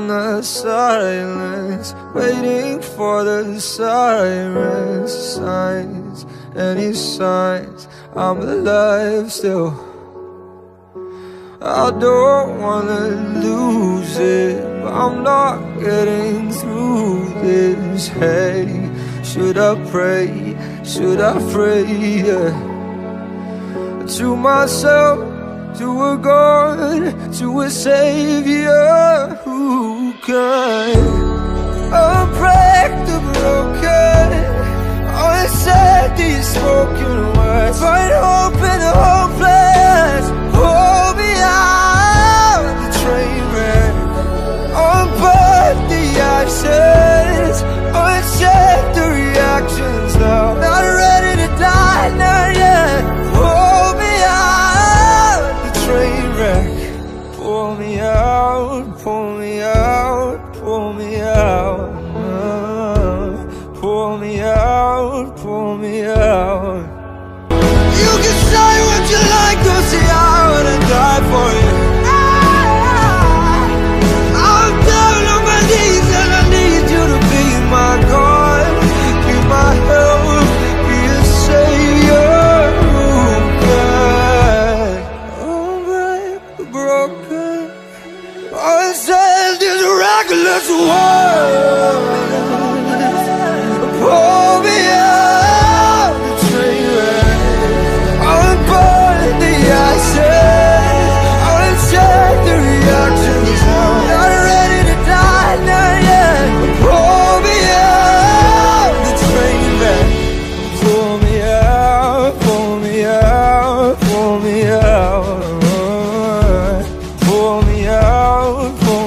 the silence, waiting for the sirens, signs, any signs I'm alive still. I don't wanna lose it, but I'm not getting through this. Hey, should I pray? Should I pray? Yeah. To myself, to a God, to a Savior who can unbreak the broken, unsaid these spoken words, find hope in the hopeless. Hold me out the train wreck, unburn the ashes, uncheck the reactions now. Not ready to die, not yet. Hold me out the train wreck. Pull me out, pull me out, pull me out. Pull me out, pull me out. You can say what you like, 'cause see I wouldn't die for you. I'm down on my knees and I need you to be my God, be my help, be a savior who can unbreak the broken, unsaid this reckless world. Pull me out the train wreck, unburn the ashes, uncheck the reactions now. Not ready to die, not yet. Pull me out the train wreck. Pull me out, pull me out, pull me out. Pull me out, pull